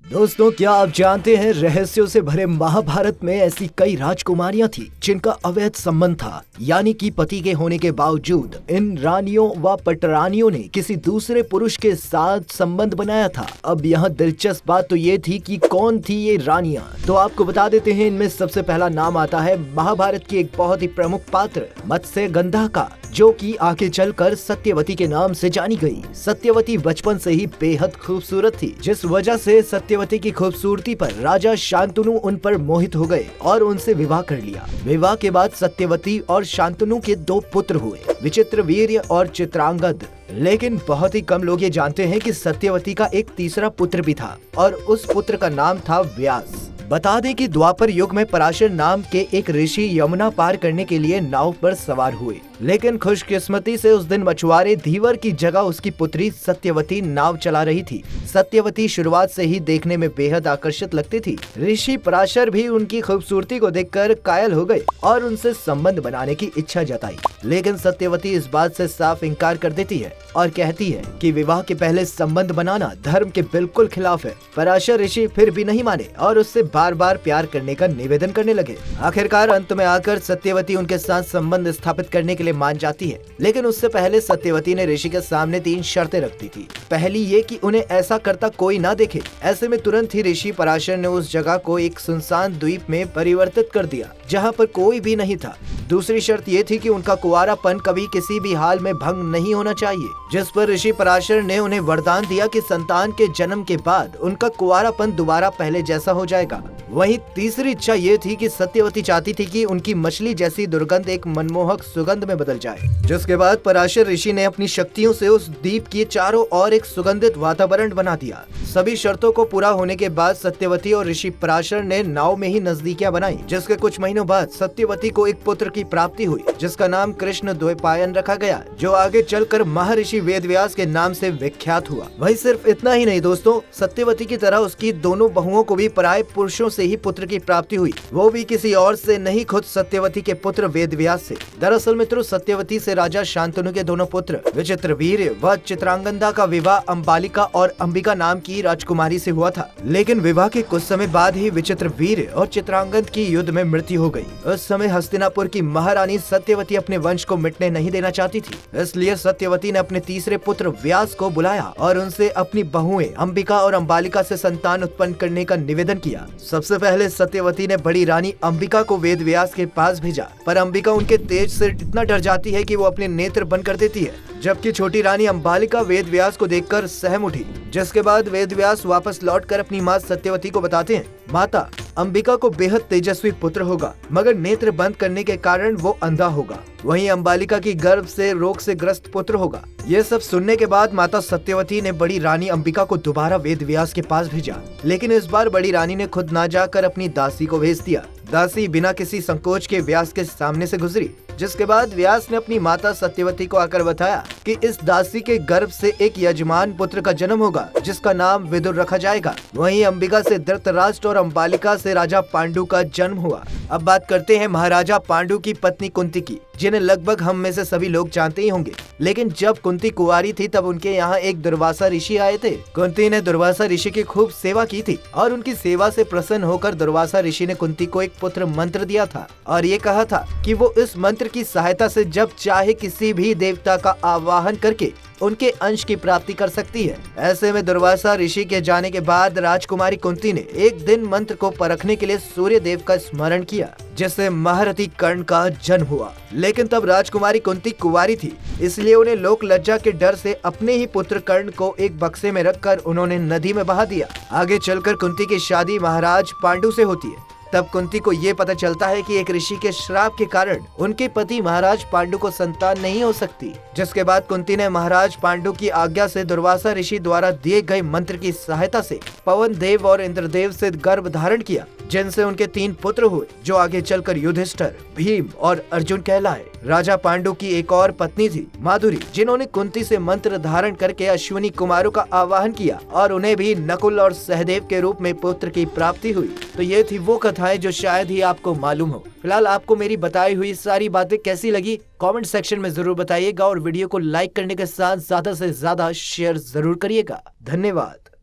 दोस्तों, क्या आप जानते हैं रहस्यों से भरे महाभारत में ऐसी कई राजकुमारियां थी जिनका अवैध संबंध था, यानी कि पति के होने के बावजूद इन रानियों व पटरानियों ने किसी दूसरे पुरुष के साथ संबंध बनाया था। अब यहाँ दिलचस्प बात तो ये थी कि कौन थी ये रानियां। तो आपको बता देते हैं, इनमें सबसे पहला नाम आता है महाभारत की एक बहुत ही प्रमुख पात्र मत्स्यगंधा का, जो कि आगे चलकर सत्यवती के नाम से जानी गई। सत्यवती बचपन से ही बेहद खूबसूरत थी, जिस वजह से सत्यवती की खूबसूरती पर राजा शांतनु उन पर मोहित हो गए और उनसे विवाह कर लिया। विवाह के बाद सत्यवती और शांतनु के 2 पुत्र हुए, विचित्रवीर्य और चित्रांगद। लेकिन बहुत ही कम लोग ये जानते हैं कि सत्यवती का एक तीसरा पुत्र भी था और उस पुत्र का नाम था व्यास। बता दें कि द्वापर युग में पराशर नाम के एक ऋषि यमुना पार करने के लिए नाव पर सवार हुए, लेकिन खुशकिस्मती से उस दिन मछुआरे धीवर की जगह उसकी पुत्री सत्यवती नाव चला रही थी। सत्यवती शुरुआत से ही देखने में बेहद आकर्षित लगती थी। ऋषि पराशर भी उनकी खूबसूरती को देखकर कायल हो गए और उनसे संबंध बनाने की इच्छा जताई, लेकिन सत्यवती इस बात से साफ इनकार कर देती है और कहती है कि विवाह के पहले संबंध बनाना धर्म के बिल्कुल खिलाफ है। पराशर ऋषि फिर भी नहीं माने और उससे बार बार प्यार करने का निवेदन करने लगे। आखिरकार अंत में आकर सत्यवती उनके साथ संबंध स्थापित करने के लिए मान जाती है, लेकिन उससे पहले सत्यवती ने ऋषि के सामने 3 शर्तें रखती थी। पहली ये कि उन्हें ऐसा करता कोई ना देखे। ऐसे में तुरंत ही ऋषि पराशर ने उस जगह को एक सुनसान द्वीप में परिवर्तित कर दिया जहाँ पर कोई भी नहीं था। दूसरी शर्त ये थी कि उनका कुंवारापन कभी किसी भी हाल में भंग नहीं होना चाहिए, जिस पर ऋषि पराशर ने उन्हें वरदान दिया कि संतान के जन्म के बाद उनका कुंवारापन दोबारा पहले जैसा हो जाएगा। वहीं तीसरी इच्छा ये थी कि सत्यवती चाहती थी कि उनकी मछली जैसी दुर्गंध एक मनमोहक सुगंध में बदल जाए। जिसके बाद पराशर ऋषि ने अपनी शक्तियों से उस द्वीप के चारों ओर एक सुगंधित वातावरण बना दिया। सभी शर्तों को पूरा होने के बाद सत्यवती और ऋषि पराशर ने नाव में ही नजदीकियां बनाई, जिसके कुछ महीनों बाद सत्यवती को एक पुत्र की प्राप्ति हुई, जिसका नाम कृष्ण द्वैपायन रखा गया, जो आगे चलकर महर्षि वेदव्यास के नाम से विख्यात हुआ। वही सिर्फ इतना ही नहीं दोस्तों, सत्यवती की तरह उसकी दोनों बहुओं को भी पराये पुरुषों से ही पुत्र की प्राप्ति हुई, वो भी किसी और से नहीं, खुद सत्यवती के पुत्र वेदव्यास से। दरअसल मित्रों, सत्यवती से राजा शांतनु के दोनों पुत्र विचित्रवीर्य व चित्रांगदा का विवाह अंबालिका और अंबिका नाम की राजकुमारी से हुआ था, लेकिन विवाह के कुछ समय बाद ही विचित्रवीर्य और चित्रांगद की युद्ध में मृत्यु हो गई। उस समय हस्तिनापुर की महारानी सत्यवती अपने वंश को मिटने नहीं देना चाहती थी, इसलिए सत्यवती ने अपने तीसरे पुत्र व्यास को बुलाया और उनसे अपनी बहुएं अंबिका और अंबालिका से संतान उत्पन्न करने का निवेदन किया। सबसे पहले सत्यवती ने बड़ी रानी अंबिका को वेदव्यास के पास भेजा, पर अंबिका उनके तेज से इतना डर जाती है कि वो अपने नेत्र बंद कर देती है, जबकि छोटी रानी अंबालिका वेदव्यास को देखकर सहम उठी। जिसके बाद वेदव्यास वापस लौटकर अपनी माँ सत्यवती को बताते हैं, माता, अंबिका को बेहद तेजस्वी पुत्र होगा, मगर नेत्र बंद करने के कारण वो अंधा होगा। वहीं अंबालिका की गर्भ से रोग से ग्रस्त पुत्र होगा। ये सब सुनने के बाद माता सत्यवती ने बड़ी रानी अंबिका को दोबारा वेदव्यास के पास भेजा, लेकिन इस बार बड़ी रानी ने खुद ना जाकर अपनी दासी को भेज दिया। दासी बिना किसी संकोच के व्यास के सामने से गुजरी, जिसके बाद व्यास ने अपनी माता सत्यवती को आकर बताया कि इस दासी के गर्भ से एक यजमान पुत्र का जन्म होगा, जिसका नाम विदुर रखा जाएगा। वहीं अंबिका से धृतराष्ट्र और अंबालिका से राजा पांडु का जन्म हुआ। अब बात करते हैं महाराजा पांडु की पत्नी कुंती की, जिन्हें लगभग हम में से सभी लोग जानते ही होंगे। लेकिन जब कुंती कुंवारी थी तब उनके यहाँ एक दुर्वासा ऋषि आए थे। कुंती ने दुर्वासा ऋषि की खूब सेवा की थी और उनकी सेवा से प्रसन्न होकर दुर्वासा ऋषि ने कुंती को एक पुत्र मंत्र दिया था और ये कहा था कि वो इस मंत्र की सहायता से जब चाहे किसी भी देवता का आवाहन करके उनके अंश की प्राप्ति कर सकती है। ऐसे में दुर्वासा ऋषि के जाने के बाद राजकुमारी कुंती ने एक दिन मंत्र को परखने के लिए सूर्य देव का स्मरण किया, जिससे महारथी कर्ण का जन्म हुआ। लेकिन तब राजकुमारी कुंती कुंवारी थी, इसलिए उन्हें लोक लज्जा के डर से अपने ही पुत्र कर्ण को एक बक्से में रखकर उन्होंने नदी में बहा दिया। आगे चलकर कुंती की शादी महाराज पांडु से होती है। तब कुंती को ये पता चलता है कि एक ऋषि के श्राप के कारण उनके पति महाराज पांडु को संतान नहीं हो सकती, जिसके बाद कुंती ने महाराज पांडु की आज्ञा से दुर्वासा ऋषि द्वारा दिए गए मंत्र की सहायता से पवन देव और इंद्रदेव से गर्भ धारण किया, जिनसे उनके 3 पुत्र हुए, जो आगे चलकर युधिष्ठिर, भीम और अर्जुन कहलाए। राजा पांडु की एक और पत्नी थी माधुरी, जिन्होंने कुंती से मंत्र धारण करके अश्विनी कुमारों का आवाहन किया और उन्हें भी नकुल और सहदेव के रूप में पुत्र की प्राप्ति हुई। तो ये थी वो कथाएं जो शायद ही आपको मालूम हो। फिलहाल आपको मेरी बताई हुई सारी बातें कैसी लगी, कमेंट सेक्शन में जरूर बताइएगा और वीडियो को लाइक करने के साथ ज्यादा से ज्यादा शेयर जरूर करिएगा। धन्यवाद।